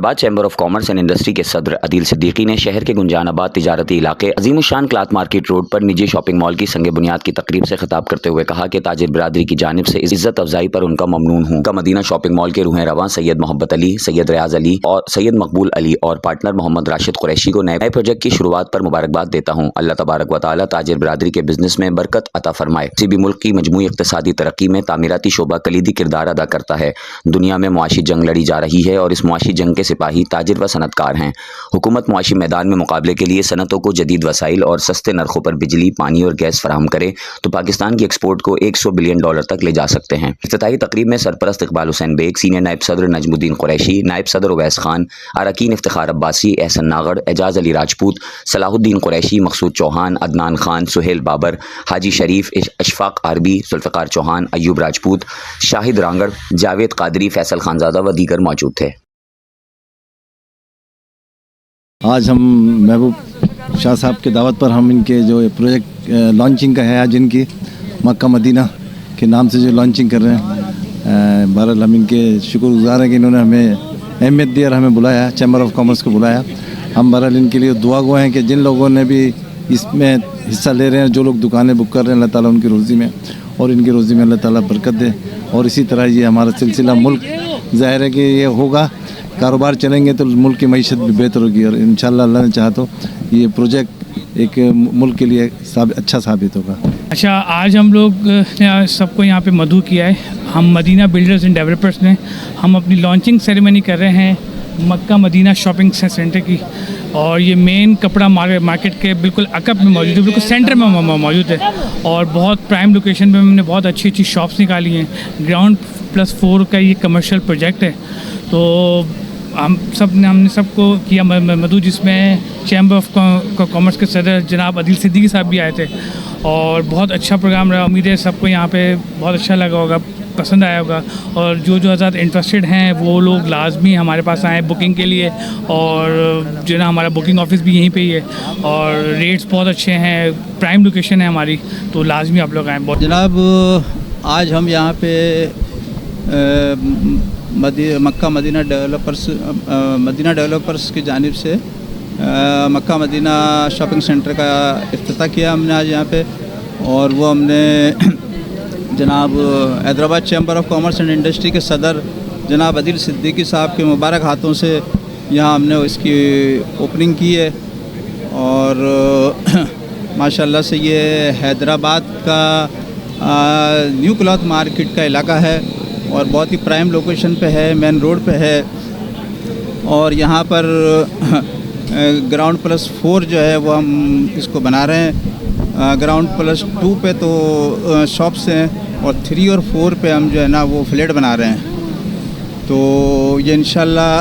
Hyderabad chamber of commerce and industry के सदर अदील सिद्दीकी ने शहर के गुंजानाबाद तिजारती इलाके अजीमुशान क्लॉथ मार्केट रोड पर निजी शॉपिंग मॉल की संग बुनियाद की तकरीब से खिताब करते हुए कहा कि ताजिर बिरादरी की जानिब से इज्जत अफजाई पर उनका ममनून हूँ। का मदीना शॉपिंग मॉल के रूहें रवां सैयद मोहब्बत अली, सैयद रियाज अली और सैयद मकबूल अली और पार्टनर मोहम्मद राशिद कुरैशी को नए प्रोजेक्ट की शुरुआत पर मुबारकबाद देता हूँ। अल्लाह तबारक व तआला ताजिर बिरादरी के बिजनेस में बरकत अता फरमाए। किसी भी मुल्क की मजमूई इक्तिसादी तरक्की में तामीराती शोबा कलीदी किरदार अदा करता है। दुनिया में मुआशी जंग लड़ी जा रही है और इस मुआशी जंग के सिपाही ताजिर व सनतकार हैं। हुकूमत मुआशी मैदान में मुकाबले के लिए सनतों को जदीद वसाइल और सस्ते नरखों पर बिजली, पानी और गैस फराहम करे तो पाकिस्तान की एक्सपोर्ट को 100 बिलियन डॉलर तक ले जा सकते हैं। इफ्तिताही तकरीब में सरपरस्त इकबाल हुसैन बेग, सीनियर नायब सदर नजमुद्दीन कुरैशी, नायब सदर उवैस खान, अरकान इफ्तिखार अब्बासी, एहसन नागड़, एजाज अली राजपूत, सलाहुद्दीन कुरैशी, मकसूद चौहान, अदनान खान, सुहेल बाबर, हाजी शरीफ, अशफाक आरबी, जुल्फ़िकार चौहान, अयूब राजपूत, शाहिद रांगड़, जावेद कादरी, फैसल खानजादा व दीगर मौजूद थे। आज हम महबूब शाह साहब के दावत पर हम इनके जो प्रोजेक्ट लॉन्चिंग का है, आज इनकी मक्का मदीना के नाम से जो लॉन्चिंग कर रहे हैं, बहरहाल हम इनके शुक्रगुज़ार हैं कि इन्होंने हमें अहमियत दी और हमें बुलाया, चैम्बर ऑफ कॉमर्स को बुलाया। हम बहरहाल इनके लिए दुआ गो हैं कि जिन लोगों ने भी इसमें हिस्सा ले रहे हैं, जो लोग दुकानें बुक कर रहे हैं, अल्लाह ताला उनकी रोज़ी में और इनकी रोज़ी में अल्लाह ताला बरकत दे। और इसी तरह ये हमारा सिलसिला मुल्क, ज़ाहिर है कि ये होगा, कारोबार चलेंगे तो मुल्क की मईशत भी बेहतर होगी और इंशाल्लाह अल्लाह ने चाहा तो ये प्रोजेक्ट एक मुल्क के लिए अच्छा साबित होगा। अच्छा, आज हम लोग ने सबको यहाँ पे मदऊ किया है। हम मदीना बिल्डर्स एंड डेवलपर्स ने हम अपनी लॉन्चिंग सेरेमनी कर रहे हैं मक्का मदीना शॉपिंग सेंटर की, और ये मेन कपड़ा मार्केट के बिल्कुल अकब में मौजूद है, बिल्कुल सेंटर में मौजूद है और बहुत प्राइम लोकेशन पे हमने बहुत अच्छी अच्छी शॉप्स निकाली हैं। ग्राउंड +4 का ये कमर्शियल प्रोजेक्ट है। तो हमने सबको किया मदऊ, जिसमें चैम्बर ऑफ कॉमर्स के सदर जनाब अदील सिद्दीकी साहब भी आए थे और बहुत अच्छा प्रोग्राम रहा। उम्मीद है सबको यहाँ पे बहुत अच्छा लगा होगा, पसंद आया होगा। और जो हज़रात इंटरेस्टेड हैं वो लोग लाजमी हमारे पास आएँ बुकिंग के लिए, और जो ना हमारा बुकिंग ऑफिस भी यहीं पे ही है और रेट्स बहुत अच्छे हैं, प्राइम लोकेशन है हमारी, तो लाजमी आप लोग आएँ। बहुत जनाब, आज हम यहाँ पे मक्का मदीना डेवलपर्स की जानिब से मक्का मदीना शॉपिंग सेंटर का इफ्तिताह किया हमने आज यहाँ पे, और वो हमने जनाब Hyderabad chamber of commerce and industry के सदर जनाब अदील सिद्दीकी साहब के मुबारक हाथों से यहाँ हमने इसकी ओपनिंग की है। और माशाल्लाह से ये हैदराबाद का न्यू क्लॉथ मार्केट का इलाका है और बहुत ही प्राइम लोकेशन पे है, मेन रोड पे है। और यहाँ पर ग्राउंड +4 जो है वो हम इसको बना रहे हैं। ग्राउंड +2 पे तो शॉप्स हैं और 3 और 4 पे हम जो है ना वो फ्लैट बना रहे हैं। तो ये इंशाल्लाह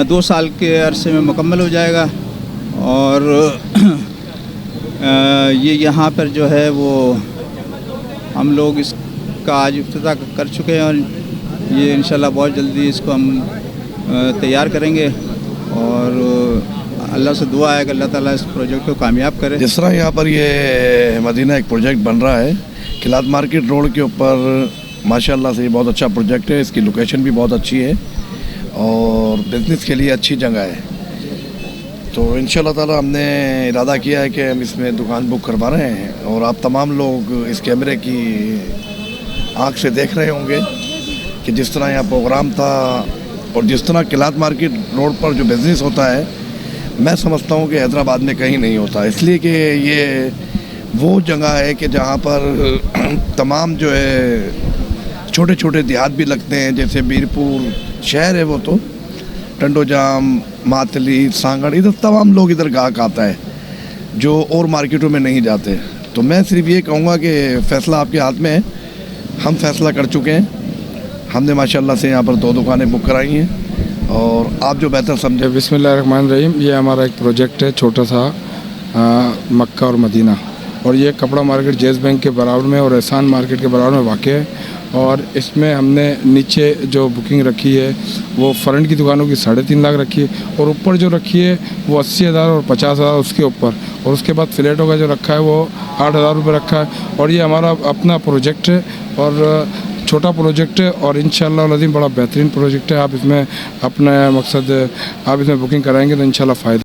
2 साल के अरसे में मुकम्मल हो जाएगा। और ये यहाँ पर जो है वो हम लोग इसका आज इफ्तिताह कर चुके हैं और ये इंशाल्लाह बहुत जल्दी इसको हम तैयार करेंगे। और अल्लाह से दुआ है कि अल्लाह ताला इस प्रोजेक्ट को कामयाब करे। जिस तरह यहाँ पर ये मदीना एक प्रोजेक्ट बन रहा है क्लॉथ मार्केट रोड के ऊपर, माशाल्लाह से ये बहुत अच्छा प्रोजेक्ट है। इसकी लोकेशन भी बहुत अच्छी है और बिज़नेस के लिए अच्छी जगह है। तो इंशाल्लाह ताला हमने इरादा किया है कि हम इसमें दुकान बुक करवा रहे हैं और आप तमाम लोग इस कैमरे की आँख से देख रहे होंगे कि जिस तरह यहाँ प्रोग्राम था और जिस तरह क्लॉथ मार्केट रोड पर जो बिज़नेस होता है, मैं समझता हूँ कि हैदराबाद में कहीं नहीं होता। इसलिए कि ये वो जगह है कि जहाँ पर तमाम जो है छोटे छोटे देहात भी लगते हैं, जैसे बीरपुर शहर है वो तो टंडोजाम, मातली, सांगड़, इधर तमाम लोग इधर गाहक आता है जो और मार्केटों में नहीं जाते। तो मैं सिर्फ ये कहूँगा कि फ़ैसला आपके हाथ में है। हम फैसला कर चुके हैं, हमने माशाल्लाह से यहाँ पर 2 दुकानें बुक कराई हैं और आप जो बेहतर समझे। बिस्मिल्लाहिर्रहमानिर्रहीम। ये हमारा एक प्रोजेक्ट है छोटा सा मक्का और मदीना, और ये कपड़ा मार्केट जेस बैंक के बराबर में और एहसान मार्केट के बराबर में वाक़ है। और इसमें हमने नीचे जो बुकिंग रखी है वो फ्रंट की दुकानों की 3.5 लाख रखी है और ऊपर जो रखी है वो 80,000 और 50,000 उसके ऊपर, और उसके बाद फ्लैटों का जो रखा है वो 8,000 रुपये रखा है। और ये हमारा अपना प्रोजेक्ट है और छोटा प्रोजेक्ट है और इंशाल्लाह अज़ीम बड़ा बेहतरीन प्रोजेक्ट है। आप इसमें अपना मकसद आप इसमें बुकिंग कराएंगे तो इंशाल्लाह फ़ायदा